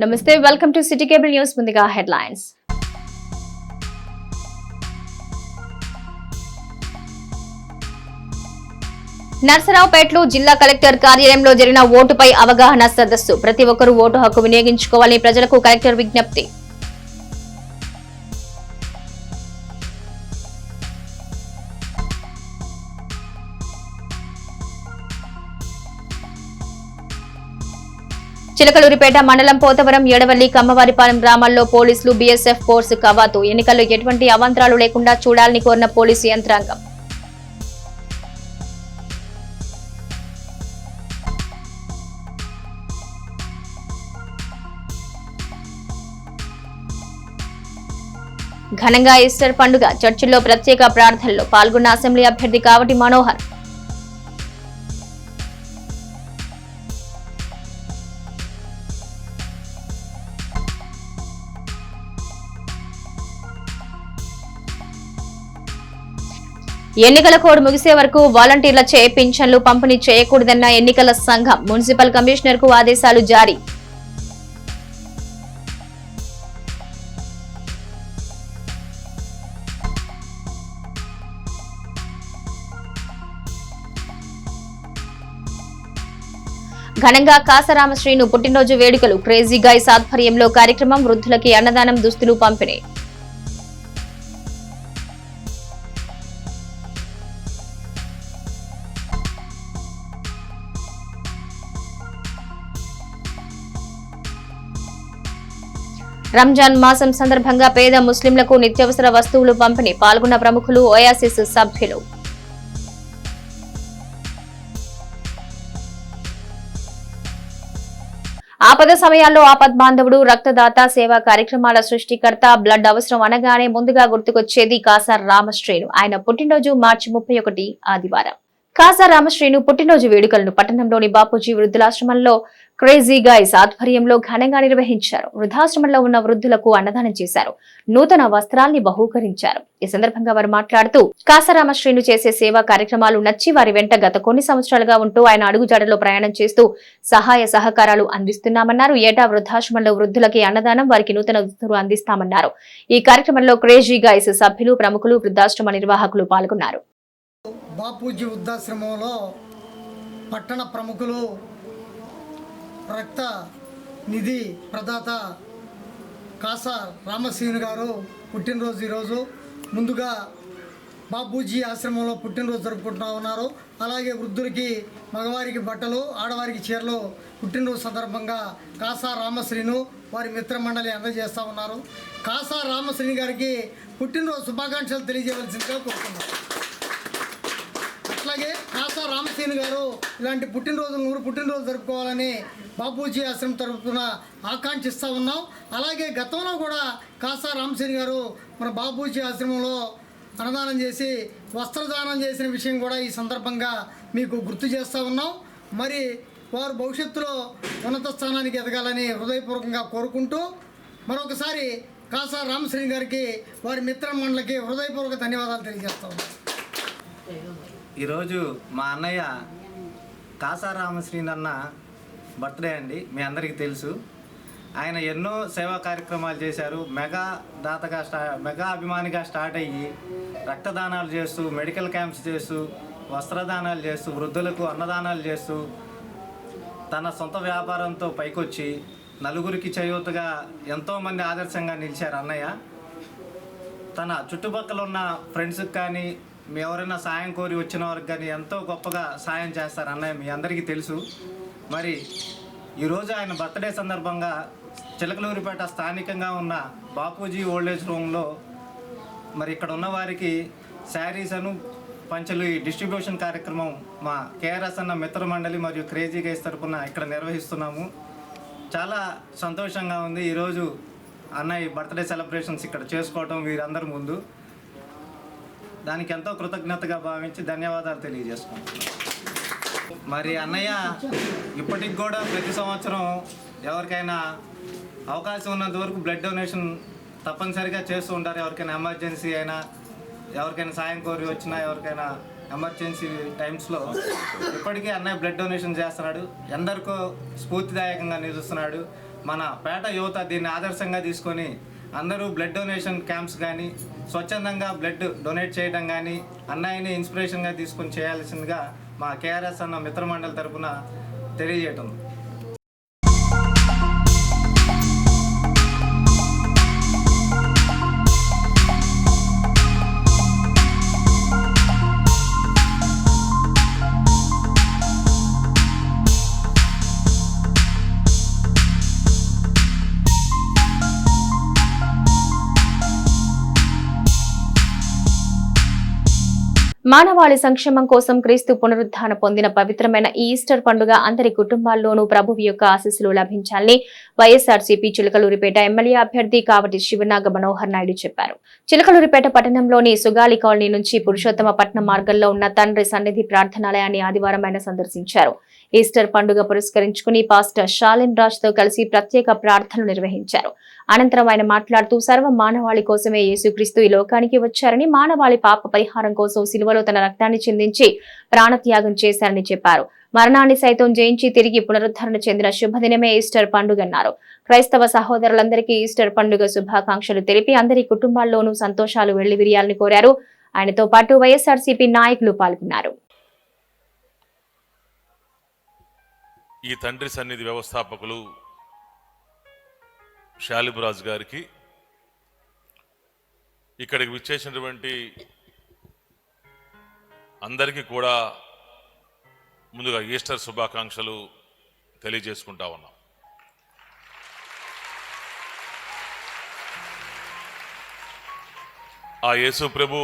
నమస్తే welcome to city cable news. ముందుగా headlines. నర్సరావుపేటలో జిల్లా కలెక్టర్ కార్యాలయంలో జరిగిన ఓటుపై అవగాహన సదస్సు. ప్రతి ఒక్కరూ ఓటు హక్కు వినియోగించుకోవాలని ప్రజలకు కలెక్టర్ విజ్ఞప్తి. చిలకలూరిపేట మండలం పోతవరం, ఎడవల్లి, కమ్మవారిపాలెం గ్రామాల్లో పోలీసులు, బీఎస్ఎఫ్ ఫోర్స్ కవాతు. ఎన్నికల్లో ఎటువంటి అవాంతరాలు లేకుండా చూడాలని కోరిన పోలీసు యంత్రాంగం. ఘనంగా ఈస్టర్ పండుగ. చర్చిల్లో ప్రత్యేక ప్రార్థనలో పాల్గొన్న అసెంబ్లీ అభ్యర్థి కావటి మనోహర్. ఎన్నికల కోడ్ ముగిసే వరకు వాలంటీర్లచే పింఛన్లు పంపిణీ చేయకూడదన్న ఎన్నికల సంఘం. మున్సిపల్ కమిషనర్ కు ఆదేశాలు జారీ. ఘనంగా కాసారామశ్రీను పుట్టినరోజు వేడుకలు. క్రేజీ గైస్ ఆధ్వర్యంలో కార్యక్రమం. వృద్ధులకి అన్నదానం, దుస్తులు పంపిణీ. రంజాన్ మాసం సందర్భంగా పేద ముస్లింలకు నిత్యావసర వస్తువులు పంపిణీ. పాల్గొన్న ప్రముఖులు, ఓయాసిస్ సభ్యులు. ఆపద సమయాల్లో ఆపద్బాంధవుడు, రక్తదాత, సేవా కార్యక్రమాల సృష్టికర్త. బ్లడ్ అవసరం అనగానే ముందుగా గుర్తుకొచ్చేది కాసా రామశ్రీను. ఆయన పుట్టినరోజు మార్చి 31 ఆదివారం. కాసా రామశ్రీను పుట్టినరోజు వేడుకలను పట్టణంలోని బాపూజీ వృద్ధులాశ్రమంలో క్రేజీ గైస్ ఆధ్వర్యంలో ఘనంగా నిర్వహించారు. వృద్ధాశ్రమంలో ఉన్న వృద్ధులకు అన్నదానం చేశారు. నూతన వస్త్రాల్ని బహూకరించారు. ఈ సందర్భంగా వారు మాట్లాడుతూ కాసా రామశ్రీను చేసే సేవా కార్యక్రమాలు నచ్చి వారి వెంట గత కొన్ని సంవత్సరాలుగా ఉంటూ ఆయన అడుగుజాడలో ప్రయాణం చేస్తూ సహాయ సహకారాలు అందిస్తున్నామన్నారు. ఏటా వృద్ధాశ్రమంలో వృద్ధులకి అన్నదానం, వారికి నూతన దుస్తులు అందిస్తామన్నారు. ఈ కార్యక్రమంలో క్రేజీ గైస్ సభ్యులు, ప్రముఖులు, వృద్ధాశ్రమ నిర్వాహకులు పాల్గొన్నారు. బాపూజీ వృద్ధాశ్రమంలో పట్టణ ప్రముఖులు, రక్త నిధి ప్రదాత కాసా రామశ్రీను గారు పుట్టినరోజు ఈరోజు. ముందుగా బాపూజీ ఆశ్రమంలో పుట్టినరోజు జరుపుకుంటూ ఉన్నారు. అలాగే వృద్ధులకి మగవారికి బట్టలు, ఆడవారికి చీరలు పుట్టినరోజు సందర్భంగా కాసా రామశ్రీను వారి మిత్రమండలి అందజేస్తూ ఉన్నారు. కాసా రామశ్రీని గారికి పుట్టినరోజు శుభాకాంక్షలు తెలియజేయవలసిందిగా కోరుతున్నారు. అట్లాగే కాసా రామశ్రీను గారు ఇలాంటి నూరు పుట్టినరోజు జరుపుకోవాలని బాపూజీ ఆశ్రమం తరపున ఆకాంక్షిస్తూ ఉన్నాం. అలాగే గతంలో కూడా కాసా రామశ్రీను గారు మన బాపూజీ ఆశ్రమంలో అన్నదానం చేసి వస్త్రదానం చేసిన విషయం కూడా ఈ సందర్భంగా మీకు గుర్తు చేస్తూ ఉన్నాం. మరి వారు భవిష్యత్తులో ఉన్నత స్థానానికి ఎదగాలని హృదయపూర్వకంగా కోరుకుంటూ మరొకసారి కాసా రామశ్రీను గారికి, వారి మిత్ర మండలికి హృదయపూర్వక ధన్యవాదాలు తెలియజేస్తా ఉన్నాం. ఈరోజు మా అన్నయ్య కాసా రామశ్రీను అన్న బర్త్డే అండి. మీ అందరికీ తెలుసు. ఆయన ఎన్నో సేవా కార్యక్రమాలు చేశారు. మెగా అభిమానిగా స్టార్ట్ అయ్యి రక్తదానాలు చేస్తూ, మెడికల్ క్యాంప్స్ చేస్తూ, వస్త్రదానాలు చేస్తూ, వృద్ధులకు అన్నదానాలు చేస్తూ, తన సొంత వ్యాపారంతో పైకొచ్చి నలుగురికి చేయూతగా ఎంతోమంది ఆదర్శంగా నిలిచారు అన్నయ్య. తన చుట్టుపక్కల ఉన్న ఫ్రెండ్స్కి కానీ, మీ ఎవరైనా సాయం కోరి వచ్చిన వారికి కానీ ఎంతో గొప్పగా సాయం చేస్తారు అన్నయ్య, మీ అందరికీ తెలుసు. మరి ఈరోజు ఆయన బర్త్డే సందర్భంగా చిలకలూరిపేట స్థానికంగా ఉన్న బాపూజీ ఓల్డేజ్ హోమ్లో మరి ఇక్కడ ఉన్న వారికి శారీస్ పంచలు డిస్ట్రిబ్యూషన్ కార్యక్రమం మా కేఆర్ఎస్ అన్న మిత్ర మండలి మరియు క్రేజీ గైస్ తరపున ఇక్కడ నిర్వహిస్తున్నాము. చాలా సంతోషంగా ఉంది ఈరోజు అన్నయ్య బర్త్డే సెలబ్రేషన్స్ ఇక్కడ చేసుకోవటం వీరందరి ముందు. దానికి ఎంతో కృతజ్ఞతగా భావించి ధన్యవాదాలు తెలియజేసుకుంటున్నాను. మరి అన్నయ్య ఇప్పటికి కూడా ప్రతి సంవత్సరం ఎవరికైనా అవకాశం ఉన్నంత వరకు బ్లడ్ డొనేషన్ తప్పనిసరిగా చేస్తూ ఉంటారు. ఎవరికైనా ఎమర్జెన్సీ అయినా, ఎవరికైనా సాయం కోరి వచ్చినా, ఎవరికైనా ఎమర్జెన్సీ టైమ్స్లో ఇప్పటికీ అన్నయ్య బ్లడ్ డొనేషన్ చేస్తున్నాడు. ఎందరికో స్ఫూర్తిదాయకంగా నిలుస్తున్నాడు. మన పేట యువత దీన్ని ఆదర్శంగా తీసుకొని అందరూ బ్లడ్ డొనేషన్ క్యాంప్స్ కానీ స్వచ్ఛందంగా బ్లడ్ డొనేట్ చేయడం కానీ అన్నయ్యని ఇన్స్పిరేషన్గా తీసుకొని చేయాల్సిందిగా మా కేఆర్ఎస్ అన్న మిత్రమండలి తరపున తెలియజేయటం. మానవాళి సంక్షేమం కోసం క్రీస్తు పునరుద్ధాన పొందిన పవిత్రమైన ఈ ఈస్టర్ పండుగ అందరి కుటుంబాల్లోనూ ప్రభువు యొక్క ఆశీస్సులు లభించాలని వైఎస్ఆర్సీపీ చిలకలూరిపేట ఎమ్మెల్యే అభ్యర్థి కావటి శివనాగ మనోహర్ నాయుడు చెప్పారు. చిలకలూరిపేట పట్టణంలోని సుగాలి కాలనీ నుంచి పురుషోత్తమపట్నం మార్గంలో ఉన్న తండ్రి సన్నిధి ప్రార్థనాలయాన్ని ఆదివారం ఆయన సందర్శించారు. ఈస్టర్ పండుగ పురస్కరించుకుని పాస్టర్ షాలిం రాజ్ తో కలిసి ప్రత్యేక ప్రార్థనలు నిర్వహించారు. అనంతరం ఆయన మాట్లాడుతూ సర్వ మానవాళి కోసమే యేసుక్రీస్తు ఈ లోకానికి వచ్చారని, మానవాళి పాప పరిహారం కోసం సిలువలో తన రక్తాన్ని చిందించి ప్రాణత్యాగం చేశారని చెప్పారు. మరణాన్ని సైతం జయించి తిరిగి పునరుద్ధరణ చెందిన శుభదినమే ఈస్టర్ పండుగన్నారు. క్రైస్తవ సహోదరులందరికీ ఈస్టర్ పండుగ శుభాకాంక్షలు తెలిపి అందరి కుటుంబాల్లోనూ సంతోషాలు వెళ్లివిరియాలని కోరారు. ఆయనతో పాటు వైఎస్ఆర్సీపీ నాయకులు పాల్గొన్నారు. ఈ తండ్రి సన్నిధి వ్యవస్థాపకులు శాలిబరాజు గారికి, ఇక్కడికి విచ్చేసినటువంటి అందరికీ కూడా ముందుగా ఈస్టర్ శుభాకాంక్షలు తెలియజేసుకుంటా ఉన్నాం. ఆ యేసు ప్రభు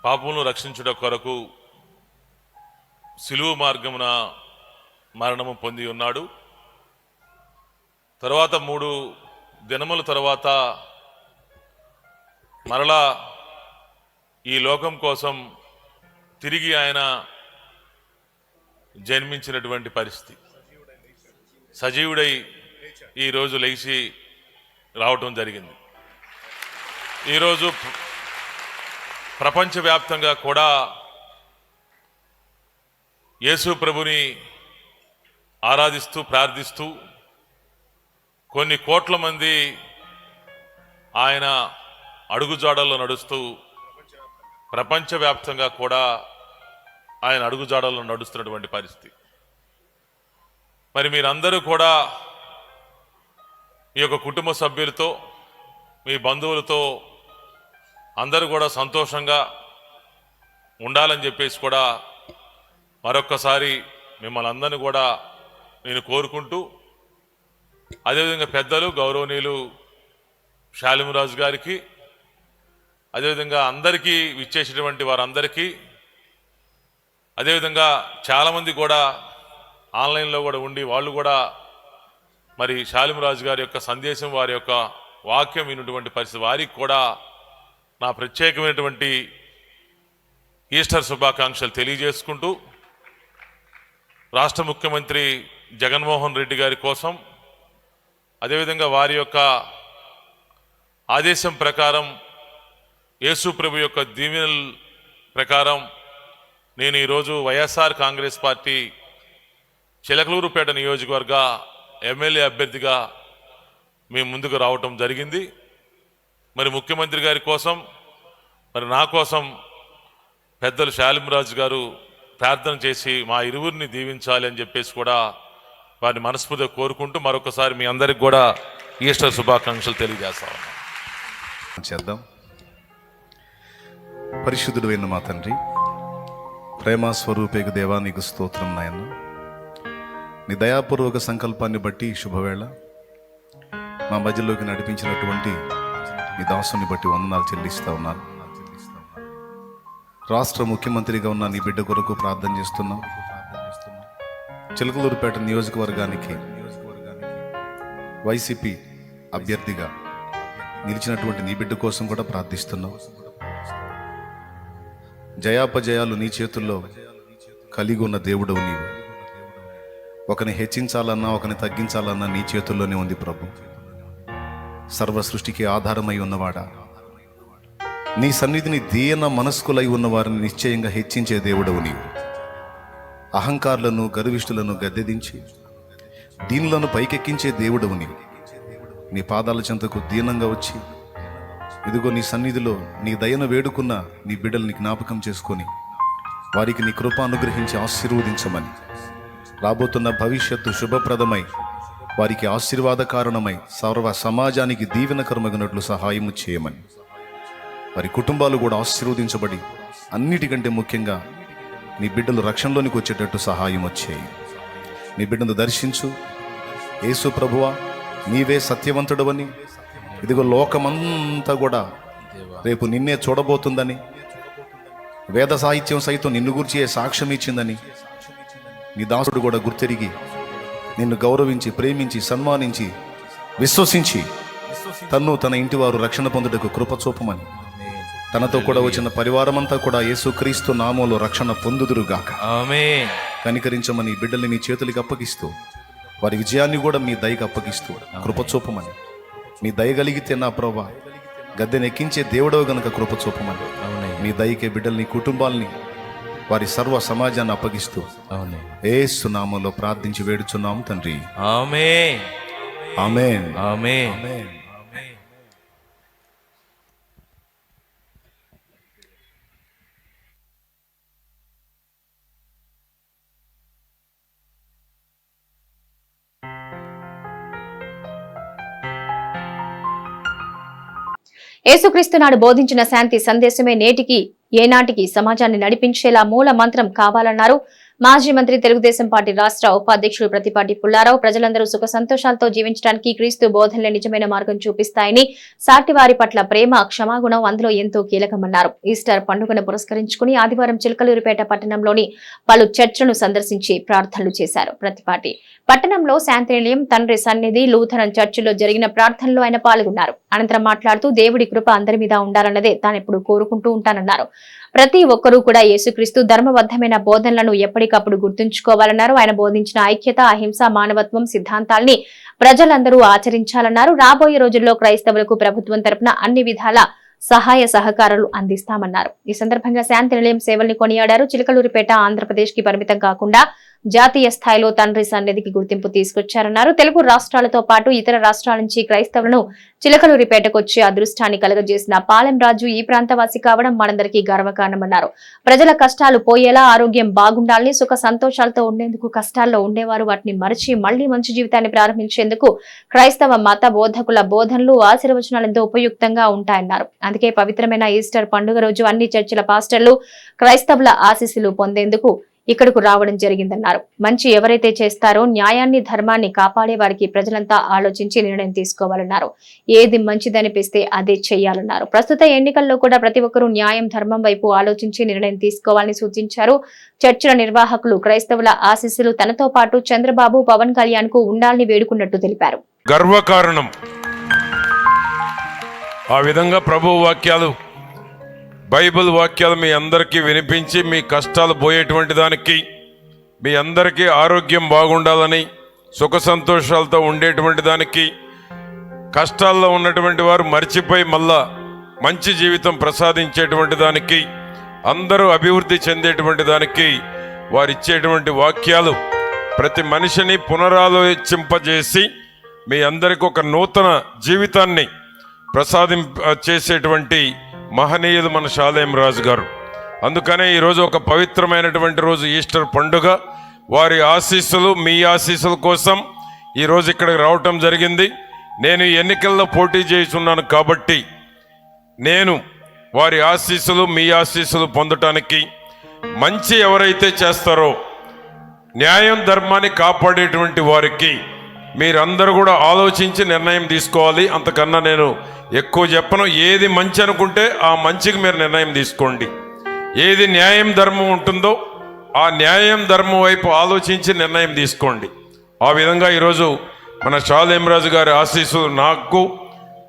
పాపములను రక్షించుట కొరకు సిలువ మార్గమున మరణము పొంది ఉన్నాడు. తర్వాత 3 దినముల తర్వాత మరలా ఈ లోకం కోసం తిరిగి ఆయన జన్మించినటువంటి పరిస్థితి. సజీవుడై ఈరోజు లేచి రావటం జరిగింది. ఈరోజు ప్రపంచవ్యాప్తంగా కూడా యేసు ప్రభుని ఆరాధిస్తూ ప్రార్థిస్తూ కొన్ని కోట్ల మంది ఆయన అడుగుజాడల్లో నడుస్తూ ప్రపంచవ్యాప్తంగా కూడా ఆయన అడుగుజాడల్లో నడుస్తున్నటువంటి పరిస్థితి. మరి మీరందరూ కూడా మీ యొక్క కుటుంబ సభ్యులతో, మీ బంధువులతో అందరూ కూడా సంతోషంగా ఉండాలని చెప్పేసి కూడా మరొక్కసారి మిమ్మల్ని అందరినీ కూడా నేను కోరుకుంటూ, అదేవిధంగా పెద్దలు గౌరవనీయులు శాలిమరాజు గారికి, అదేవిధంగా అందరికీ విచ్చేసినటువంటి వారందరికీ, అదేవిధంగా చాలామంది కూడా ఆన్లైన్లో కూడా ఉండి వాళ్ళు కూడా మరి శాలిమరాజు గారి యొక్క సందేశం, వారి యొక్క వాక్యం విన్నటువంటి పరిస్థితి, వారికి కూడా నా ప్రత్యేకమైనటువంటి ఈస్టర్ శుభాకాంక్షలు తెలియజేసుకుంటూ, రాష్ట్ర ముఖ్యమంత్రి జగన్మోహన్ రెడ్డి గారి కోసం, అదేవిధంగా వారి యొక్క ఆదేశం ప్రకారం, యేసు ప్రభు యొక్క దీవెనల ప్రకారం నేను ఈరోజు వైఎస్ఆర్ కాంగ్రెస్ పార్టీ చిలకలూరుపేట నియోజకవర్గ ఎమ్మెల్యే అభ్యర్థిగా మీ ముందుకు రావటం జరిగింది. మరి ముఖ్యమంత్రి గారి కోసం, మరి నా కోసం పెద్దలు శాలిమరాజు గారు ప్రార్థన చేసి మా ఇరువురిని దీవించాలి అని చెప్పేసి కూడా వారిని మనస్ఫూర్తిగా కోరుకుంటూ మరొకసారి మీ అందరికి కూడా ఈస్టర్ శుభాకాంక్షలు తెలియజేస్తా ఉన్నాం. చేద్దాం. పరిశుద్ధుడు అయిన మా తండ్రి, ప్రేమ స్వరూపేకు దేవా, నీకు స్తోత్రం నాయన. నీ దయాపూర్వక సంకల్పాన్ని బట్టి శుభవేళ మా మధ్యలోకి నడిపించినటువంటి నీ దాసుని బట్టి వందనాలు చెల్లిస్తా ఉన్నాను. రాష్ట్ర ముఖ్యమంత్రిగా ఉన్న నీ బిడ్డ కొరకు ప్రార్థన చేస్తున్నాం. చిలకలూరుపేట నియోజకవర్గానికి వైసీపీ అభ్యర్థిగా నిలిచినటువంటి నీ బిడ్డ కోసం కూడా ప్రార్థిస్తున్నాం. జయాపజయాలు నీ చేతుల్లో కలిగి ఉన్న దేవుడవు నీవు. ఒకని హెచ్చించాలన్నా ఒకని తగ్గించాలన్నా నీ చేతుల్లోనే ఉంది ప్రభు. సర్వ సృష్టికి ఆధారమై ఉన్నవాడా, నీ సన్నిధిని దీన మనస్కులై ఉన్నవారిని నిశ్చయంగా హెచ్చించే దేవుడవు నీవు. అహంకారులను గర్విష్ఠులను గద్దెదించి దీనులను పైకెక్కించే దేవుడవు నీవు. నీ పాదాల చెంతకు దీనంగా వచ్చి ఇదిగో నీ సన్నిధిలో నీ దయను వేడుకున్న నీ బిడ్డల్ని జ్ఞాపకం చేసుకొని వారికి నీ కృప అనుగ్రహించి ఆశీర్వదించమని, రాబోతున్న భవిష్యత్తు శుభప్రదమై వారికి ఆశీర్వాద కారణమై సర్వ సమాజానికి దీవెనకరమగినట్లు సహాయము చేయమని, వారి కుటుంబాలు కూడా ఆశీర్వదించబడి అన్నిటికంటే ముఖ్యంగా నీ బిడ్డలు రక్షణలోనికి వచ్చేటట్టు సహాయం వచ్చేయి. నీ బిడ్డను దర్శించు. యేసు ప్రభువా, నీవే సత్యవంతుడవని, ఇదిగో లోకమంతా కూడా రేపు నిన్నే చూడబోతుందని, వేద సాహిత్యం సైతం నిన్ను గురించి సాక్ష్యం ఇచ్చిందని నీ దాసుడు కూడా గుర్తెరిగి నిన్ను గౌరవించి, ప్రేమించి, సన్మానించి, విశ్వసించి తన్ను తన ఇంటి వారు రక్షణ పొందుటకు కృప చూపమని, తనతో కూడా వచ్చిన పరివారమంతా కూడా యేసుక్రీస్తు నామములో రక్షణ పొందుదురుగాక. ఆమేన్. కనికరించమని బిడ్డల్ని మీ చేతులకి అప్పగిస్తూ, వారి విజయాన్ని కూడా మీ దయకి అప్పగిస్తూ కృప చూపమని, మీ దయ కలిగితే నా ప్రభా గద్దెనెక్కించే దేవుడవు గనుక కృప చూపమని, మీ దయకే బిడ్డల్ని, కుటుంబాల్ని, వారి సర్వ సమాజాన్ని అప్పగిస్తూ యేసు నామములో ప్రార్థించి వేడుచున్నాం తండ్రి. ఆమేన్. ఆమేన్. ఆమేన్. ఆమేన్. యేసుక్రీస్తు నాడు బోధించిన శాంతి సందేశమే నేటికి ఏనాటికి సమాజాన్ని నడిపించేలా మూల మంత్రం కావాలన్నారు మాజీ మంత్రి, తెలుగుదేశం పార్టీ రాష్ట్ర ఉపాధ్యక్షులు ప్రతిపాటి పుల్లారావు. ప్రజలందరూ సుఖ సంతోషాలతో జీవించడానికి క్రీస్తు బోధనలే నిజమైన మార్గం చూపిస్తాయని, సాటి వారి పట్ల ప్రేమ, క్షమాగుణం అందులో ఎంతో కీలకమన్నారు. ఈస్టర్ పండుగను పురస్కరించుకుని ఆదివారం చిలకలూరిపేట పట్టణంలోని పలు చర్చ్లను సందర్శించి ప్రార్థనలు చేశారు. ప్రతిపాటి పట్టణంలో శాంతి నిలయం, తండ్రి సన్నిధి, లూథరన్ చర్చిలో జరిగిన ప్రార్థనలో ఆయన పాల్గొన్నారు. అనంతరం మాట్లాడుతూ దేవుడి కృప అందరి మీద ఉండాలన్నదే తానెప్పుడు కోరుకుంటూ ఉంటానన్నారు. ప్రతి ఒక్కరూ కూడా యేసుక్రీస్తు ధర్మబద్ధమైన బోధనలను ఎప్పటికప్పుడు గుర్తుంచుకోవాలన్నారు. ఆయన బోధించిన ఐక్యత, అహింస, మానవత్వం సిద్ధాంతాల్ని ప్రజలందరూ ఆచరించాలన్నారు. రాబోయే రోజుల్లో క్రైస్తవులకు ప్రభుత్వం తరపున అన్ని విధాల సహాయ సహకారాలు అందిస్తామన్నారు. ఈ సందర్భంగా శాంతి నిలయం సేవల్ని కొనియాడారు. చిలకలూరిపేట ఆంధ్రప్రదేశ్ కి పరిమితం కాకుండా జాతీయ స్థాయిలో తండ్రి సన్నిధికి గుర్తింపు తీసుకొచ్చారన్నారు. తెలుగు రాష్ట్రాలతో పాటు ఇతర రాష్ట్రాల నుంచి క్రైస్తవులను చిలకలూరిపేటకు వచ్చే అదృష్టాన్ని కలగజేసిన పాలెం రాజు ఈ ప్రాంతవాసి కావడం మనందరికీ గర్వకారణమన్నారు. ప్రజల కష్టాలు పోయేలా, ఆరోగ్యం బాగుండాలని, సుఖ సంతోషాలతో ఉండేందుకు కష్టాల్లో ఉండేవారు వాటిని మరిచి మళ్లీ మంచి జీవితాన్ని ప్రారంభించేందుకు క్రైస్తవ మత బోధకుల బోధనలు, ఆశీర్వచనాలు ఎంతో ఉపయుక్తంగా ఉంటాయన్నారు. అందుకే పవిత్రమైన ఈస్టర్ పండుగ రోజు అన్ని చర్చిల పాస్టర్లు క్రైస్తవుల ఆశీస్సులు పొందేందుకు ఇక్కడకు రావడం జరిగిందన్నారు. మంచి ఎవరైతే చేస్తారో న్యాయాన్ని, ధర్మాన్ని కాపాడే వారికి ప్రజలంతా ఆలోచించి నిర్ణయం తీసుకోవాలన్నారు. ఏది మంచిదనిపిస్తే అదే చేయాలన్నారు. ప్రస్తుత ఎన్నికల్లో కూడా ప్రతి ఒక్కరూ న్యాయం, ధర్మం వైపు ఆలోచించి నిర్ణయం తీసుకోవాలని సూచించారు. చర్చిల నిర్వాహకులు క్రైస్తవుల ఆశీస్సులు తనతో పాటు చంద్రబాబు, పవన్ కళ్యాణ్ కు ఉండాలని వేడుకున్నట్టు తెలిపారు. గర్వకారణం. ఆ విధంగా ప్రభు వాక్యాలు, బైబిల్ వాక్యాలు మీ అందరికీ వినిపించి మీ కష్టాలు పోయేటువంటి దానికి, మీ అందరికీ ఆరోగ్యం బాగుండాలని, సుఖ సంతోషాలతో ఉండేటువంటి దానికి, కష్టాల్లో ఉన్నటువంటి వారు మర్చిపోయి మళ్ళా మంచి జీవితం ప్రసాదించేటువంటి దానికి, అందరూ అభివృద్ధి చెందేటువంటి దానికి వారిచ్చేటువంటి వాక్యాలు ప్రతి మనిషిని పునరాలోచింపజేసి మీ అందరికీ ఒక నూతన జీవితాన్ని చేసేటువంటి మహనీయులు మన షాలేం రాజు గారు. అందుకనే ఈరోజు ఒక పవిత్రమైనటువంటి రోజు ఈస్టర్ పండుగ. వారి ఆశీస్సులు, మీ ఆశీస్సుల కోసం ఈరోజు ఇక్కడికి రావటం జరిగింది. నేను ఎన్నికల్లో పోటీ చేస్తున్నాను కాబట్టి నేను వారి ఆశీస్సులు, మీ ఆశీస్సులు పొందటానికి, మంచి ఎవరైతే చేస్తారో న్యాయం, ధర్మాన్ని కాపాడేటువంటి వారికి మీరందరూ కూడా ఆలోచించి నిర్ణయం తీసుకోవాలి. అంతకన్నా నేను ఎక్కువ చెప్పను. ఏది మంచి అనుకుంటే ఆ మంచికి మీరు నిర్ణయం తీసుకోండి. ఏది న్యాయం, ధర్మం ఉంటుందో ఆ న్యాయం, ధర్మం వైపు ఆలోచించి నిర్ణయం తీసుకోండి. ఆ విధంగా ఈరోజు మన షాలేం రాజు గారి ఆశీస్సులు నాకు,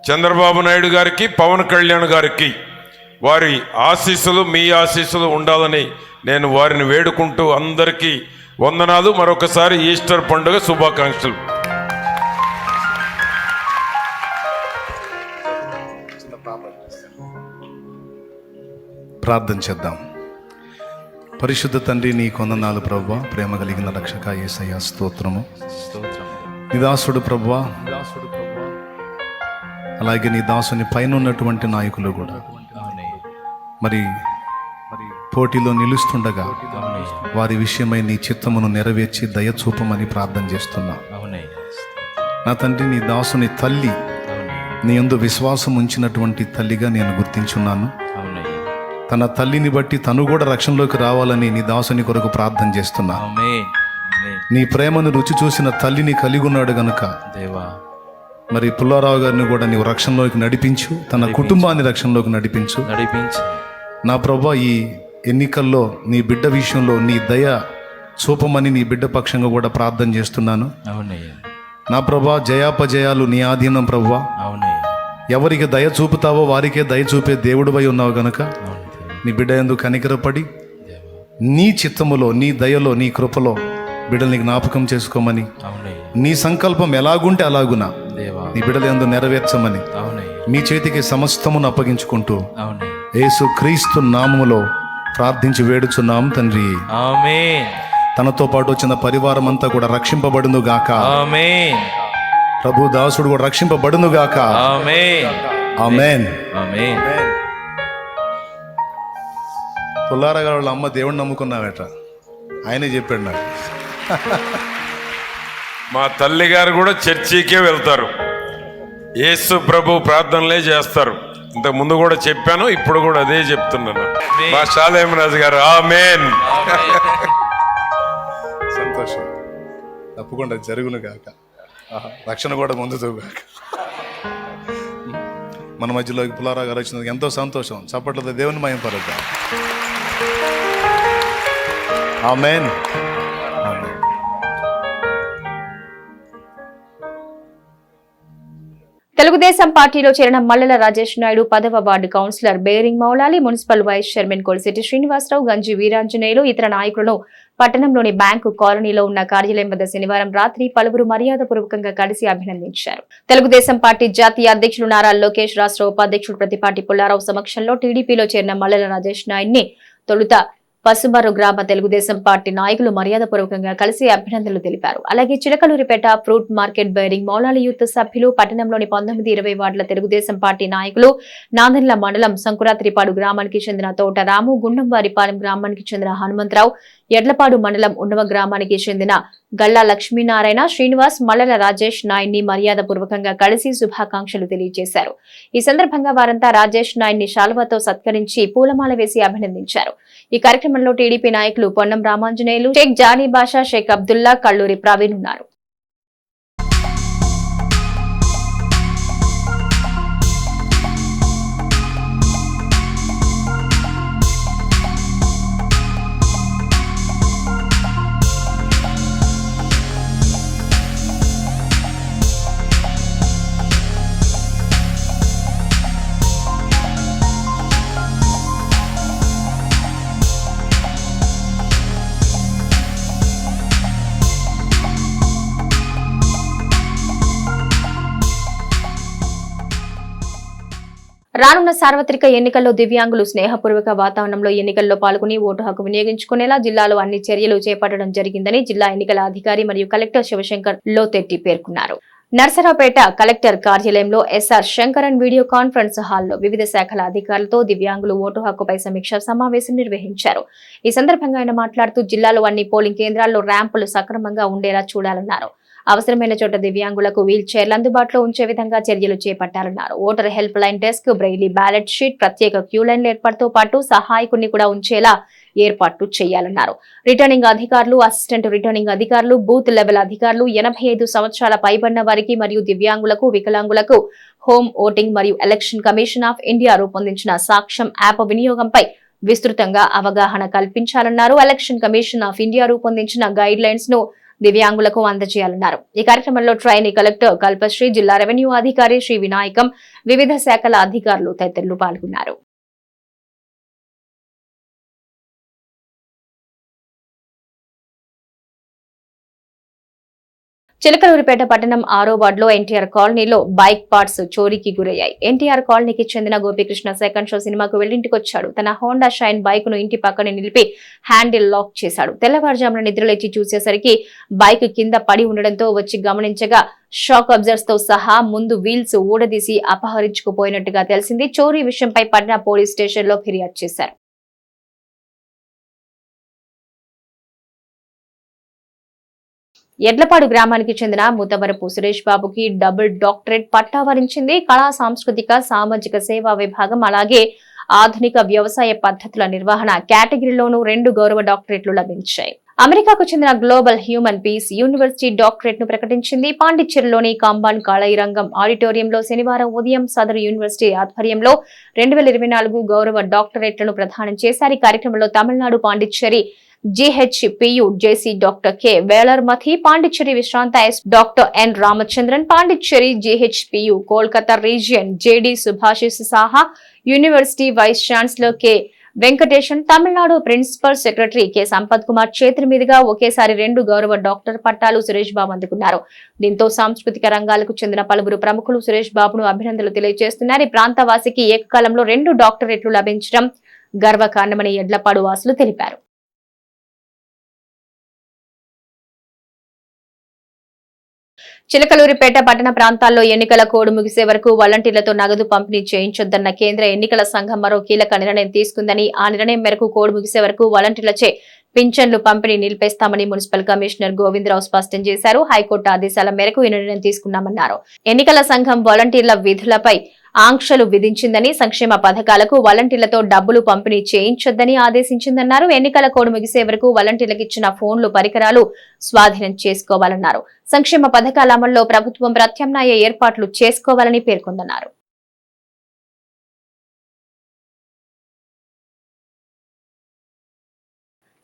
చంద్రబాబు నాయుడు గారికి, పవన్ కళ్యాణ్ గారికి వారి ఆశీస్సులు, మీ ఆశీస్సులు ఉండాలని నేను వారిని వేడుకుంటూ అందరికీ వందనాలు. మరొకసారి ఈస్టర్ పండుగ శుభాకాంక్షలు. ప్రార్థన చేద్దాం. పరిశుద్ధ తండ్రి, నీ కొందనాలు ప్రభువా, ప్రేమ కలిగిన రక్షక యేసయ్య స్తోత్రము. నీ దాసుడు ప్రభువా, అలాగే నీ దాసుని పైన ఉన్నటువంటి నాయకులు కూడా మరి పోటీలో నిలుస్తుండగా వారి విషయమై నీ చిత్తమును నెరవేర్చి దయ చూపమని ప్రార్థన చేస్తున్నా. నా తండ్రి, నీ దాసుని తల్లి నీ యందు విశ్వాసం ఉంచినటువంటి తల్లిగా నేను గుర్తించున్నాను. తన తల్లిని బట్టి తను కూడా రక్షణలోకి రావాలని నీ దాసుని కొరకు ప్రార్థన చేస్తున్నా. నీ ప్రేమను రుచి చూసిన తల్లిని కలిగి ఉన్నాడు గనుక మరి పుల్లారావు గారిని కూడా నీవు రక్షణలోకి నడిపించు, తన కుటుంబాన్ని రక్షణలోకి నడిపించు. నా ప్రభా, ఈ ఎన్నికల్లో నీ బిడ్డ విషయంలో నీ దయ చూపమని నీ బిడ్డ పక్షంగా కూడా ప్రార్థన చేస్తున్నాను. నా ప్రభా, జయాపజయాలు నీ ఆధీనం ప్రభువా. ఎవరికి దయ చూపుతావో వారికే దయ చూపే దేవుడివై ఉన్నావు గనుక నీ బిడ్డ యందు కనికరపడి నీ చిత్తములో, నీ దయలో, నీ కృపలో బిడ్డల్ని జ్ఞాపకం చేసుకోమని, నీ సంకల్పం ఎలాగుంటే అలాగునా నీ బిడ్డల యందు నెరవేర్చమని మీ చేతికి సమస్తమును అప్పగించుకుంటూ యేసు క్రీస్తు నామములో ప్రార్థించి వేడుచున్నాం తండ్రి. తనతో పాటు వచ్చిన పరివారం అంతా కూడా రక్షింపబడును గాక. ప్రభు దాసుడు కూడా రక్షింపబడును గాక. ఆమేన్. పుల్లారా వాళ్ళ అమ్మ దేవుడిని నమ్ముకున్నావేట, ఆయనే చెప్పాడు నాకు. మా తల్లి గారు కూడా చర్చికే వెళ్తారు, యేసు ప్రభు ప్రార్థనలే చేస్తారు. ఇంతకు ముందు కూడా చెప్పాను, ఇప్పుడు కూడా అదే చెప్తున్నాను. మా షాలేం రాజు గారు ఆమేన్. సంతోషం, తప్పకుండా జరుగును గాక. రక్షణ కూడా పొందుతూ గాక. మన మధ్యలోకి పుల్లారా గారు వచ్చినందుకు ఎంతో సంతోషం. చప్పట్లతో దేవుని మహిమ పరుద్దాం. ఆమేన్. తెలుగుదేశం పార్టీలో చేరిన మల్లెల రాజేష్ నాయుడు 10వ వార్డు కౌన్సిలర్ బేరింగ్ Moulali, municipal vice chairman Kolisetti Srinivasarao, Ganji Veeranjaneyulu ఇతర నాయకులను పట్టణంలోని బ్యాంకు కాలనీలో ఉన్న కార్యాలయం వద్ద శనివారం రాత్రి పలువురు మర్యాదపూర్వకంగా కలిసి అభినందించారు. తెలుగుదేశం పార్టీ జాతీయ అధ్యక్షులు నారా లోకేష్, రాష్ట్ర ఉపాధ్యక్షుడు ప్రతిపాటి పుల్లారావు సమక్షంలో టీడీపీలో చేరిన మల్లెల రాజేష్ నాయుడిని తొలుత పసుమర్రు గ్రామ తెలుగుదేశం పార్టీ నాయకులు మర్యాదపూర్వకంగా కలిసి అభినందనలు తెలిపారు. అలాగే చిలకలూరిపేట ఫ్రూట్ మార్కెట్ బైరింగ్ మౌలాలి యూత్ సభ్యులు, పట్టణంలోని 19-20 వార్డుల తెలుగుదేశం పార్టీ నాయకులు, నాందన్ల మండలం సంకురాత్రిపాడు గ్రామానికి చెందిన తోట రాము, గుండంవారిపాలెం గ్రామానికి చెందిన హనుమంతరావు, ఎడ్లపాడు మండలం ఉండవ గ్రామానికి చెందిన గల్లా లక్ష్మీనారాయణ, శ్రీనివాస్, మల్లెల రాజేష్ నాయుడిని మర్యాదపూర్వకంగా కలిసి శుభాకాంక్షలు తెలియజేశారు. ఈ సందర్భంగా వారంతా రాజేష్ నాయుడిని శాలువాతో సత్కరించి పూలమాల వేసి అభినందించారు. ఈ కార్యక్రమంలో టీడీపీ నాయకులు పొన్నం రామాంజనేయులు, షేక్ జానీ బాషా, షేక్ అబ్దుల్లా, కల్లూరి ప్రవీణ్ ఉన్నారు. రానున్న సార్వత్రిక ఎన్నికల్లో దివ్యాంగులు స్నేహపూర్వక వాతావరణంలో ఎన్నికల్లో పాల్గొని ఓటు హక్కు వినియోగించుకునేలా జిల్లాలో అన్ని చర్యలు చేపట్టడం జరిగిందని జిల్లా ఎన్నికల అధికారి మరియు కలెక్టర్ శివశంకర్ లోతెట్టి పేర్కొన్నారు. నర్సరావుపేట కలెక్టర్ కార్యాలయంలో ఎస్ఆర్ శంకరన్ వీడియో కాన్ఫరెన్స్ హాల్లో వివిధ శాఖల అధికారులతో దివ్యాంగులు ఓటు హక్కుపై సమీక్ష సమావేశం నిర్వహించారు. ఈ సందర్భంగా ఆయన మాట్లాడుతూ జిల్లాలో అన్ని పోలింగ్ కేంద్రాల్లో ర్యాంపులు సక్రమంగా ఉండేలా చూడాలన్నారు. అవసరమైన చోట దివ్యాంగులకు వీల్ చైర్లు అందుబాటులో ఉంచే విధంగా చర్యలు చేపట్టాలన్నారు. Voter help line desk, Braille ballot sheet, ప్రత్యేక క్యూ లైన్ల ఏర్పాటుతో పాటు సహాయకుడిని కూడా ఉంచేలా ఏర్పాట్లు చేయాలన్నారు. రిటర్నింగ్ అధికారులు, అసిస్టెంట్ రిటర్నింగ్ అధికారులు, బూత్ లెవెల్ అధికారులు, 85 సంవత్సరాల పైబడిన వారికి మరియు దివ్యాంగులకు, వికలాంగులకు హోమ్ ఓటింగ్ మరియు ఎలక్షన్ కమిషన్ ఆఫ్ ఇండియా రూపొందించిన సాక్ష్యం యాప్ వినియోగంపై విస్తృతంగా అవగాహన కల్పించాలన్నారు. ఎలక్షన్ కమిషన్ ఆఫ్ ఇండియా రూపొందించిన గైడ్ లైన్స్ ను దివ్యాంగులకు అందజేయాలన్నారు. ఈ కార్యక్రమంలో ట్రైనీ కలెక్టర్ కల్పశ్రీ, జిల్లా రెవెన్యూ అధికారి శ్రీ వినాయకం, వివిధ శాఖల అధికారులు తదితరులు పాల్గొన్నారు. చిలకలూరిపేట పట్టణం 6వ వార్డులో ఎన్టీఆర్ కాలనీలో బైక్ పార్ట్స్ చోరీకి గురయ్యాయి. ఎన్టీఆర్ కాలనీకి చెందిన గోపీకృష్ణ సెకండ్ షో సినిమాకు వెళ్లింటికొచ్చాడు. తన హోండా షైన్ బైక్ ను ఇంటి పక్కనే నిలిపి హ్యాండిల్ లాక్ చేశాడు. తెల్లవారుజామున నిద్రలేచి చూసేసరికి బైక్ కింద పడి ఉండడంతో వచ్చి గమనించగా షాక్ అబ్జర్వర్స్ తో సహా ముందు వీల్స్ ఊడదీసి అపహరించుకుపోయినట్టుగా తెలిసింది. చోరీ విషయంపై పట్నా పోలీస్ స్టేషన్ లో ఫిర్యాదు చేశారు. ఎడ్లపాడు గ్రామానికి చెందిన ముతవరపు సురేష్ బాబుకి డబుల్ డాక్టరేట్ పట్టా వరించింది. కళా సాంస్కృతిక సామాజిక సేవా విభాగం అలాగే ఆధునిక వ్యవసాయ పద్ధతుల నిర్వహణ కేటగిరీలోనూ 2 గౌరవ డాక్టరేట్లు లభించాయి. అమెరికాకు చెందిన global human peace university doctorate ను ప్రకటించింది. పాండిచ్చేరిలోని కాంబాన్ కాళైరంగం ఆడిటోరియంలో శనివారం ఉదయం సదరు యూనివర్సిటీ ఆధ్వర్యంలో 2024 గౌరవ డాక్టరేట్లను ప్రదానం చేశారు. ఈ కార్యక్రమంలో Tamil Nadu Pondicherry GHPU JC doctor K Velarmathi, Pondicherry విశ్రాంత S doctor N Ramachandran, Pondicherry GHPU Kolkata region JD Subhashish Saha, university vice chancellor K Venkatesan, Tamil Nadu principal secretary K Sampath Kumar చేతుల మీదుగా ఒకేసారి 2 గౌరవ డాక్టర్ పట్టాలు సురేష్ బాబు అందుకున్నారు. దీంతో సాంస్కృతిక రంగాలకు చెందిన పలువురు ప్రముఖులు సురేష్ బాబును అభినందనలు తెలియజేస్తున్నారు. ఈ ప్రాంతవాసికి ఏకకాలంలో 2 డాక్టరేట్లు లభించడం గర్వకారణమని ఎడ్లపాడు వాసులు తెలిపారు. చిలకలూరిపేట పట్టణ ప్రాంతాల్లో ఎన్నికల కోడ్ ముగిసే వరకు వాలంటీర్లతో నగదు పంపిణీ చేయించొద్దన్న కేంద్ర ఎన్నికల సంఘం మరో కీలక నిర్ణయం తీసుకుందని, ఆ నిర్ణయం మేరకు కోడ్ ముగిసే వరకు వాలంటీర్లచే పింఛన్లు పంపిణీ నిలిపేస్తామని మున్సిపల్ కమిషనర్ గోవిందరావు స్పష్టం చేశారు. హైకోర్టు ఆదేశాల మేరకు ఈ నిర్ణయం తీసుకున్నామన్నారు. ఎన్నికల సంఘం వాలంటీర్ల విధులపై ఆంక్షలు విధించిందని, సంక్షేమ పథకాలకు వాలంటీర్లతో డబ్బులు పంపిణీ చేయించొద్దని ఆదేశించిందన్నారు. ఎన్నికల కోడ్ ముగిసే వరకు వాలంటీర్లకు ఇచ్చిన ఫోన్లు, పరికరాలు స్వాధీనం చేసుకోవాలన్నారు. సంక్షేమ పథకాల అమల్లో ప్రభుత్వం ప్రత్యామ్నాయ ఏర్పాట్లు చేసుకోవాలని పేర్కొందన్నారు.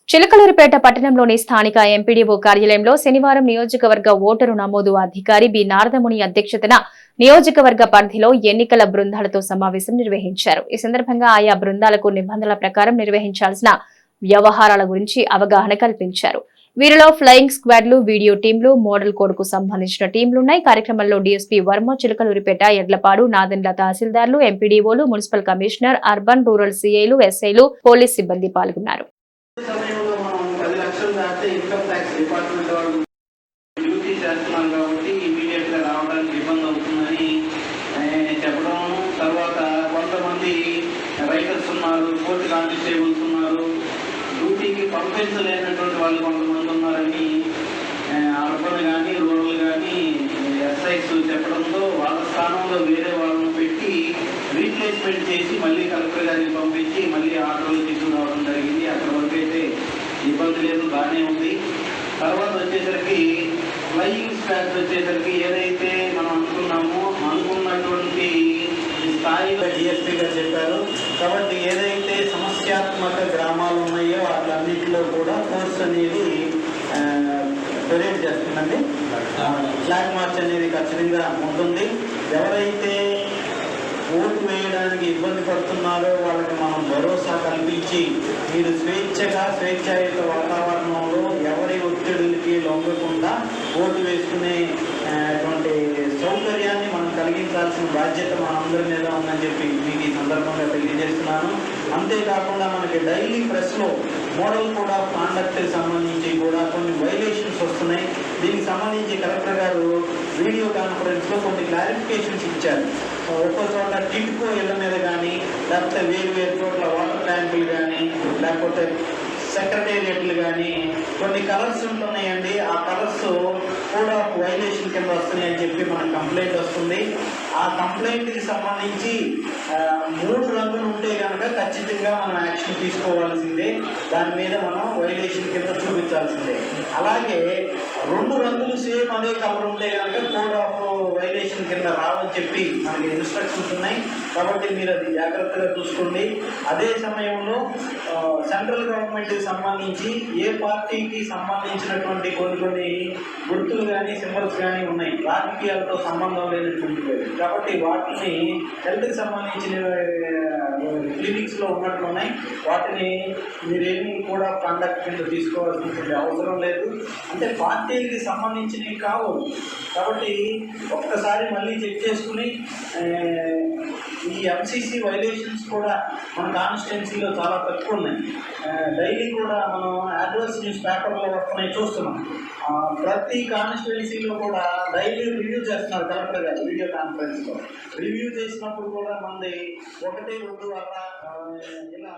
చిలకలూరిపేట పట్టణంలోని స్థానిక ఎంపీడీఓ కార్యాలయంలో శనివారం నియోజకవర్గ ఓటరు నమోదు అధికారి బి నారదముని అధ్యక్షతన నియోజకవర్గ పరిధిలో ఎన్నికల బృందాలతో సమావేశం నిర్వహించారు. ఈ సందర్భంగా ఆయా బృందాలకు నిబంధనల ప్రకారం నిర్వహించాల్సిన వ్యవహారాల గురించి అవగాహన కల్పించారు. వీరిలో ఫ్లయింగ్ స్క్వాడ్లు, వీడియో టీంలు, మోడల్ కోడ్ కు సంబంధించిన టీంలున్నాయి. కార్యక్రమంలో డీఎస్పీ వర్మ, చిలకలూరిపేట, ఎడ్లపాడు, నాదెండ్ల తహసీల్దార్లు, ఎంపీడీఓలు, మున్సిపల్ కమిషనర్, అర్బన్ రూరల్ సీఐలు, ఎస్ఐలు, పోలీస్ సిబ్బంది పాల్గొన్నారు. సమయంలో మనం 10 లక్షలు దాటితే ఇన్కమ్ ట్యాక్స్ డిపార్ట్మెంట్ వాళ్ళు డ్యూటీ చేస్తున్నాం కాబట్టి ఇమీడియట్ గా రావడానికి ఇబ్బంది అవుతుందని చెప్పడం. తర్వాత కొంతమంది రైటర్స్ ఉన్నారు, కోర్టు కానిస్టేబుల్స్ ఉన్నారు, డ్యూటీకి పంపించలేనటువంటి వాళ్ళు కొంతమంది ఉన్నారని అర్బన్ కానీ రూరల్ కానీ ఎస్ఐస్ చెప్పడంతో వాళ్ళ స్థానంలో వేరే వాళ్ళని పెట్టి రీప్లేస్మెంట్ చేసి మళ్ళీ కలెక్టర్ గారికి పంపించి మళ్ళీ ఆర్డర్లు తీసుకురావడం జరిగింది. అక్కడ వరకు అయితే ఇబ్బంది లేదు, బాగానే ఉంది. తర్వాత వచ్చేసరికి ఫ్లయింగ్ స్క్వాడ్స్ వచ్చేసరికి ఏదైతే మనం అనుకున్నామో అనుకున్నటువంటి స్థాయిలో డిఎస్పీ గారు చెప్పారు. కాబట్టి ఏదైతే సమస్యాత్మక గ్రామాలు ఉన్నాయో వాటిలన్నింటిలో కూడా కోర్స్ అనేది డొనేట్ చేస్తుందండి. ఫ్లాగ్ మార్చ్ అనేది ఖచ్చితంగా ఉంటుంది. ఎవరైతే ఓటు వేయడానికి ఇబ్బంది పడుతున్నారో వాళ్ళకి మనం భరోసా కల్పించి మీరు స్వేచ్ఛాయుత వాతావరణంలో ఎవరి ఒత్తిడికి లొంగకుండా ఓటు వేసుకునేటువంటి సౌకర్యాన్ని మనం కలిగించాల్సిన బాధ్యత మనందరి మీద ఉందని చెప్పి మీకు ఈ సందర్భంగా తెలియజేస్తున్నాను. అంతేకాకుండా మనకి డైలీ ప్రెస్లో మోడల్ కోడ్ ఆఫ్ కాండక్ట్కి సంబంధించి కూడా కొన్ని వైలేషన్స్ వస్తున్నాయి. దీనికి సంబంధించి కలెక్టర్ గారు వీడియో కాన్ఫరెన్స్లో కొన్ని క్లారిఫికేషన్స్ ఇచ్చారు. ఒక్కో చోట టిడ్కో ఇళ్ల మీద కానీ, లేకపోతే వేరు చోట్ల వాటర్ ట్యాంకులు కానీ, లేకపోతే సెక్రటేరియట్లు కానీ కొన్ని కలర్స్ ఉంటున్నాయండి. ఆ కలర్స్ కోడ్ ఆఫ్ వైలేషన్ కింద వస్తున్నాయి అని చెప్పి మనకు కంప్లైంట్ వస్తుంది. ఆ కంప్లైంట్కి సంబంధించి 3 రంగులు ఉంటే కనుక ఖచ్చితంగా మనం యాక్షన్ తీసుకోవాల్సిందే. దాని మీద మనం వైలేషన్ కింద చూపించాల్సిందే. అలాగే 2 రంగులు సేమ్ అదే కలర్ ఉంటే కనుక కోడ్ ఆఫ్ వైలేషన్ కింద రావని చెప్పి మనకి ఇన్స్ట్రక్షన్స్ ఉన్నాయి. కాబట్టి మీరు అది జాగ్రత్తగా చూసుకోండి. అదే సమయంలో సెంట్రల్ గవర్నమెంట్కి సంబంధించి ఏ పార్టీకి సంబంధించినటువంటి కొన్ని గుర్తులు కానీ సింబల్స్ కానీ ఉన్నాయి. రాజకీయాలతో సంబంధం లేనటువంటి కాబట్టి వాటిని హెల్త్కి సంబంధించిన క్లినిక్స్లో ఉన్నట్లు ఉన్నాయి. వాటిని మీరేమి కూడా కాంటాక్ట్ కింద తీసుకోవాల్సినటువంటి అవసరం లేదు. అంటే పార్టీలకి సంబంధించినవి కావు. కాబట్టి ఒక్కసారి మళ్ళీ చెక్ చేసుకుని ఈ ఎంసీసీ వైలేషన్స్ కూడా మన కాన్స్టిట్యున్సీలో చాలా తక్కువ ఉన్నాయి. డైలీ కూడా మనం అడ్వర్స్ న్యూస్ పేపర్లో వస్తున్నాయి చూస్తున్నాం. ప్రతి కాన్స్టిట్యున్సీలో కూడా డైలీ రివ్యూ చేస్తున్నారు కలెక్టర్ గారు వీడియో కాన్ఫరెన్స్లో. రివ్యూ చేసినప్పుడు కూడా మనది 1-2 అలా ఇలా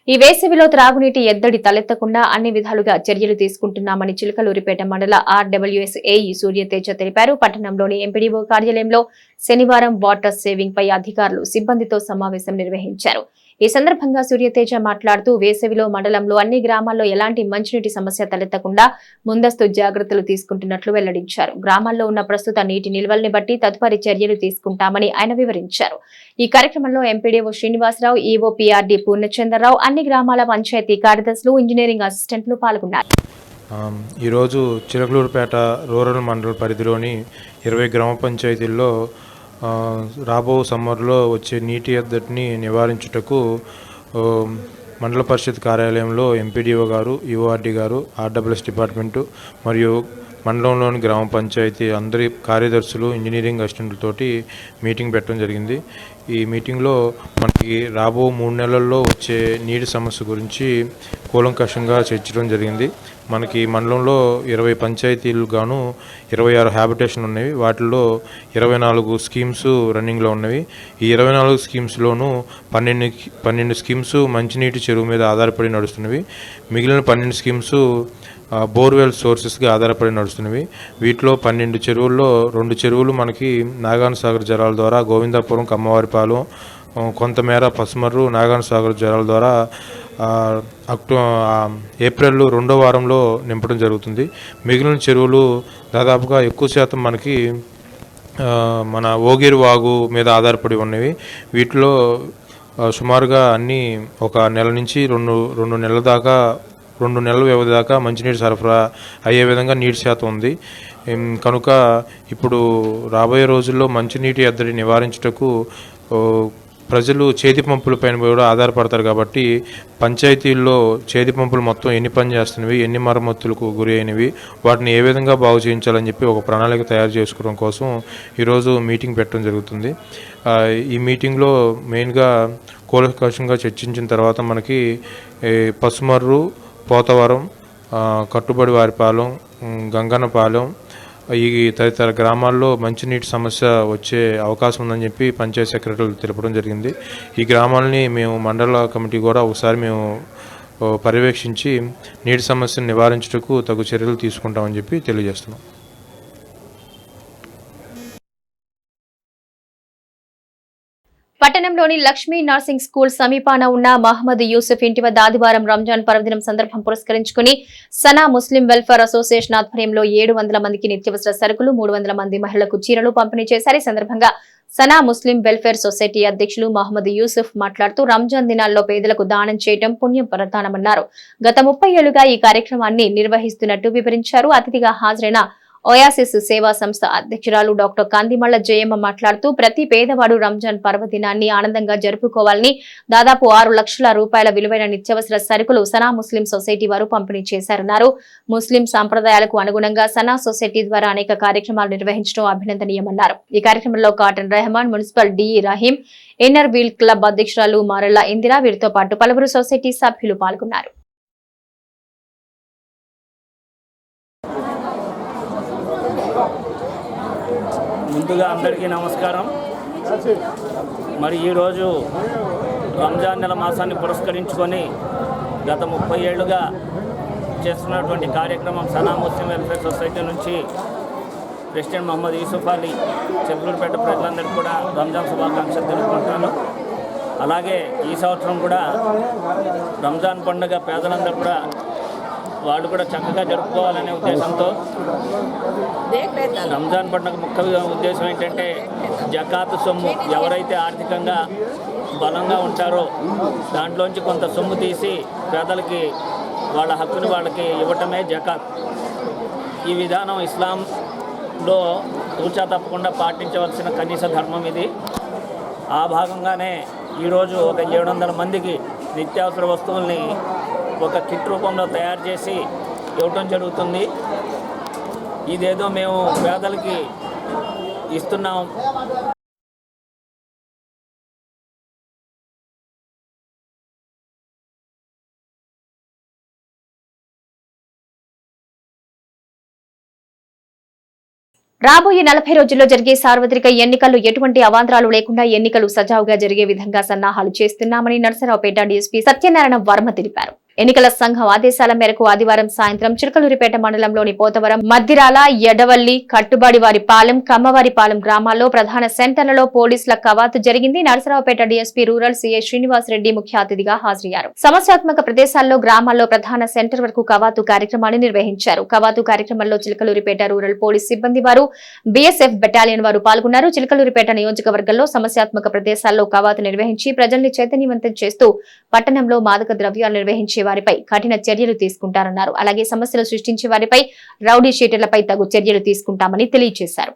ఈ వేసవిలో త్రాగునీటి ఎద్దడి తలెత్తకుండా అన్ని విధాలుగా చర్యలు తీసుకుంటున్నామని చిలకలూరిపేట మండల RWSAE సూర్యతేజ తెలిపారు. పట్టణంలోని ఎంపీడీఓ కార్యాలయంలో శనివారం వాటర్ సేవింగ్ పై అధికారులు సిబ్బందితో సమావేశం నిర్వహించారు. ఈ సందర్భంగా సూర్యతేజ మాట్లాడుతూ వేసవిలో మండలంలో అన్ని గ్రామాల్లో ఎలాంటి మంచినీటి సమస్య తలెత్తకుండా ముందస్తు జాగ్రత్తలు తీసుకుంటున్నట్లు వెల్లడించారు. గ్రామాల్లో ఉన్న ప్రస్తుత నీటి నిల్వల్ని బట్టి తదుపరి చర్యలు తీసుకుంటామని ఆయన వివరించారు. ఈ కార్యక్రమంలో MPDO Srinivasarao, EO PRD Purnachandrarao, అన్ని గ్రామాల పంచాయతీ కార్యదర్శులు, ఇంజనీరింగ్ అసిస్టెంట్లు పాల్గొన్నారు. ఈరోజు చిలకలూరుపేట రూరల్ మండల పరిధిలోని 20 గ్రామ పంచాయతీల్లో రాబో సమ్మర్లో వచ్చే నీటి ఎద్దడిని నివారించుటకు మండల పరిషత్ కార్యాలయంలో ఎంపీడీఓ గారు, ఈఓఆర్డీ గారు, RWS డిపార్ట్మెంటు మరియు మండలంలోని గ్రామ పంచాయతీ అందరి కార్యదర్శులు, ఇంజనీరింగ్ అసిస్టెంట్లతోటి మీటింగ్ పెట్టడం జరిగింది. ఈ మీటింగ్లో మనకి రాబో 3 నెలల్లో వచ్చే నీటి సమస్య గురించి కూలంకషంగా చర్చించడం జరిగింది. మనకి మండలంలో 20 పంచాయతీలు గాను 26 హ్యాబిటేషన్ ఉన్నవి. వాటిల్లో 24 స్కీమ్స్ రన్నింగ్లో ఉన్నవి. ఈ 24 స్కీమ్స్లోనూ 12 స్కీమ్స్ మంచినీటి చెరువు మీద ఆధారపడి నడుస్తున్నవి. మిగిలిన 12 స్కీమ్స్ బోర్వెల్ సోర్సెస్గా ఆధారపడి నడుస్తున్నవి. వీటిలో 12 చెరువుల్లో 2 చెరువులు మనకి నాగార్జున సాగర్ జలాల ద్వారా గోవిందాపురం, కమ్మవారిపాలెం, కొంతమేర పసుమర్రు నాగార్జున సాగర్ జలాల ద్వారా ఏప్రిల్ 2వ వారంలో నింపడం జరుగుతుంది. మిగిలిన చెరువులు దాదాపుగా ఎక్కువ శాతం మనకి మన ఓగిరి వాగు మీద ఆధారపడి ఉన్నవి. వీటిలో సుమారుగా అన్నీ ఒక నెల నుంచి రెండు నెలల దాకా 2 నెలల వ్యవధి దాకా మంచినీటి సరఫరా అయ్యే విధంగా నీటి శాతం ఉంది. కనుక ఇప్పుడు రాబోయే రోజుల్లో మంచినీటి ఎద్దడి నివారించుటకు ప్రజలు చేతి పంపుల పైన కూడా ఆధారపడతారు. కాబట్టి పంచాయతీల్లో చేతి పంపులు మొత్తం ఎన్ని పనిచేస్తున్నవి, ఎన్ని మరమ్మతులకు గురి అయినవి, వాటిని ఏ విధంగా బాగు చేయించాలని చెప్పి ఒక ప్రణాళిక తయారు చేసుకోవడం కోసం ఈరోజు మీటింగ్ పెట్టడం జరుగుతుంది. ఈ మీటింగ్లో మెయిన్గా కూలంకషంగా చర్చించిన తర్వాత మనకి పసుమర్రు, పోతవరం, కట్టుబడి వారిపాలెం, గంగన్నపాలెం ఈ తదితర గ్రామాల్లో మంచినీటి సమస్య వచ్చే అవకాశం ఉందని చెప్పి పంచాయతీ సెక్రటరీలు తెలపడం జరిగింది. ఈ గ్రామాలని మేము మండల కమిటీ కూడా ఒకసారి మేము పర్యవేక్షించి నీటి సమస్యను నివారించుటకు తగు చర్యలు తీసుకుంటామని చెప్పి తెలియజేస్తున్నాం. పట్టణంలోని లక్ష్మీ నర్సింగ్ స్కూల్ సమీపాన ఉన్న మహమ్మద్ యూసుఫ్ ఇంటి వద్ద ఆదివారం రంజాన్ పర్వదినం సందర్భం పురస్కరించుకుని సనా ముస్లిం వెల్ఫేర్ అసోసియేషన్ ఆధ్వర్యంలో 700 మందికి నిత్యావసర సరుకులు, 300 మంది మహిళలకు చీరలు పంపిణీ చేశారు. ఈ సందర్భంగా సనా ముస్లిం వెల్ఫేర్ సొసైటీ అధ్యక్షులు మహమ్మద్ యూసుఫ్ మాట్లాడుతూ రంజాన్ దినాల్లో పేదలకు దానం చేయడం పుణ్యం ప్రధానమన్నారు. గత 30 ఏళ్లుగా ఈ కార్యక్రమాన్ని నిర్వహిస్తున్నట్టు వివరించారు. అతిథిగా హాజరైన ఓయాసిస్ సేవా సంస్థ అధ్యక్షురాలు డాక్టర్ కందిమళ్ల జయమ్మ మాట్లాడుతూ ప్రతి పేదవాడు రంజాన్ పర్వదినాన్ని ఆనందంగా జరుపుకోవాలని దాదాపు 6 లక్షల రూపాయల విలువైన నిత్యావసర సరుకులు సనా ముస్లిం సొసైటీ వారు పంపిణీ చేశారన్నారు. ముస్లిం సంప్రదాయాలకు అనుగుణంగా సనా సొసైటీ ద్వారా అనేక కార్యక్రమాలు నిర్వహించడం అభినందనీయమన్నారు. ఈ కార్యక్రమంలో Cotton Rehman, municipal DE Rahim, inner wheel club అధ్యక్షురాలు మారల్ల ఇందిరా, వీరితో పాటు పలువురు సొసైటీ సభ్యులు పాల్గొన్నారు. ముందుగా అందరికీ నమస్కారం. మరి ఈరోజు రంజాన్ నెల మాసాన్ని పురస్కరించుకొని గత 30 ఏళ్లుగా చేస్తున్నటువంటి కార్యక్రమం సనా ముస్లిం వెల్ఫేర్ సొసైటీ నుంచి ప్రెసిడెంట్ మహమ్మద్ యూసుఫ్ అలీ చిలకలూరుపేట ప్రజలందరికీ కూడా రంజాన్ శుభాకాంక్షలు తెలుపుకుంటాను. అలాగే ఈ సంవత్సరం కూడా రంజాన్ పండుగ పేదలందరూ కూడా వాళ్ళు కూడా చక్కగా జరుపుకోవాలనే ఉద్దేశంతో రంజాన్ పండుగ ముఖ్య ఉద్దేశం ఏంటంటే జకాత్ సొమ్ము ఎవరైతే ఆర్థికంగా బలంగా ఉంటారో దాంట్లోంచి కొంత సొమ్ము తీసి పేదలకి వాళ్ళ హక్కుని వాళ్ళకి ఇవ్వటమే జకాత్. ఈ విధానం ఇస్లాంలో తూచా తప్పకుండా పాటించవలసిన కనీస ధర్మం ఇది. ఆ భాగంగానే ఈరోజు ఒక 700 మందికి నిత్యావసర వస్తువుల్ని ఒక కిట్ రూపంలో తయారు చేసి ఇవ్వటం జరుగుతుంది. ఇదేదో మేము పేదలకి ఇస్తున్నాం. రాబోయే 40 రోజుల్లో జరిగే సార్వత్రిక ఎన్నికల్లో ఎటువంటి అవాంతరాలు లేకుండా ఎన్నికలు సజావుగా జరిగే విధంగా సన్నాహాలు చేస్తున్నామని నర్సరావుపేట డీఎస్పీ సత్యనారాయణ వర్మ తెలిపారు. ఎన్నికల సంఘం ఆదేశాల మేరకు ఆదివారం సాయంత్రం చిలకలూరిపేట మండలంలోని పోతవరం, మద్దిరాల, ఎడవల్లి, కట్టుబాడివారిపాలెం, కమ్మవారిపాలెం గ్రామాల్లో ప్రధాన సెంటర్లలో పోలీసుల కవాతు జరిగింది. Narasaraopet DSP rural CI Srinivasareddy ముఖ్య అతిథిగా హాజరయ్యారు. సమస్యాత్మక ప్రదేశాల్లో గ్రామాల్లో ప్రధాన సెంటర్ వరకు కవాతు కార్యక్రమాన్ని నిర్వహించారు. కవాతు కార్యక్రమంలో చిలకలూరిపేట రూరల్ పోలీస్ సిబ్బంది వారు, బీఎస్ఎఫ్ బెటాలియన్ వారు పాల్గొన్నారు. చిలకలూరిపేట నియోజకవర్గంలో సమస్యాత్మక ప్రదేశాల్లో కవాతు నిర్వహించి ప్రజల్ని చైతన్యవంతం చేస్తూ పట్టణంలో మాదక ద్రవ్యాలు నిర్వహించే వారిపై కఠిన చర్యలు తీసుకుంటారన్నారు. అలాగే సమస్యలు సృష్టించే వారిపై, రౌడీ షీటర్లపై తగు చర్యలు తీసుకుంటామని తెలియజేశారు.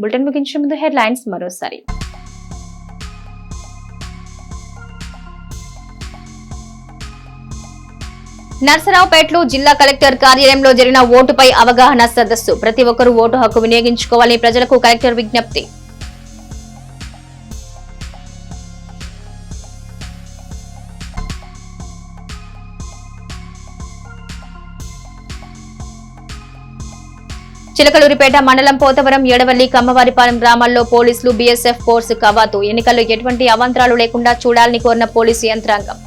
బులెటిన్ ముగించే ముందు హెడ్లైన్స్ మరోసారి. నర్సరావుపేటలో జిల్లా కలెక్టర్ కార్యాలయంలో జరిగిన ఓటుపై అవగాహన సదస్సు. ప్రతి ఒక్కరూ ఓటు హక్కు వినియోగించుకోవాలని ప్రజలకు కలెక్టర్ విజ్ఞప్తి. చిలకలూరిపేట మండలం పోతవరం, ఎడవల్లి, కమ్మవారిపాలెం గ్రామాల్లో పోలీసులు, బీఎస్ఎఫ్ ఫోర్స్ కవాతు. ఎన్నికల్లో ఎటువంటి అవాంతరాలు లేకుండా చూడాలని కోరిన పోలీసు యంత్రాంగం.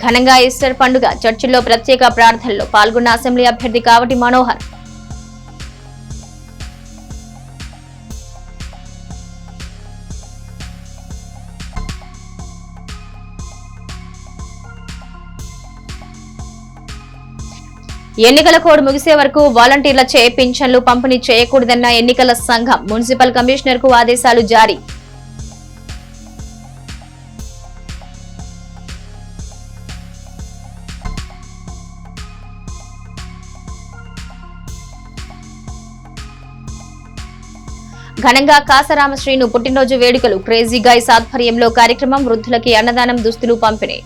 ఘనంగా ఈస్టర్ పండుగ. చర్చిల్లో ప్రత్యేక ప్రార్థనలో పాల్గొన్న అసెంబ్లీ అభ్యర్థి కావటి మనోహర్. ఎన్నికల కోడ్ ముగిసే వరకు వాలంటీర్లచే పింఛన్లు పంపిణీ చేయకూడదన్న ఎన్నికల సంఘం. మున్సిపల్ కమిషనర్ కు ఆదేశాలు జారీ. ఘనంగా కాసరామశ్రీను పుట్టినరోజు వేడుకలు క్రేజీ గైస్ ఆధ్వర్యంలో కార్యక్రమం వృద్ధులకి అన్నదానం దుస్తులు పంపిణీ.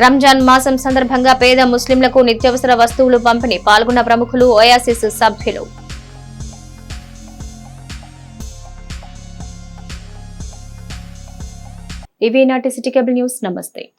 రంజాన్ మాసం సందర్భంగా పేద ముస్లింలకు నిత్యావసర వస్తువులు పంపిణీ. పాల్గొన్న ప్రముఖులు, ఓయాసిస్ సభ్యులు. ఇవి నాటి సిటీ కేబుల్ న్యూస్. నమస్తే.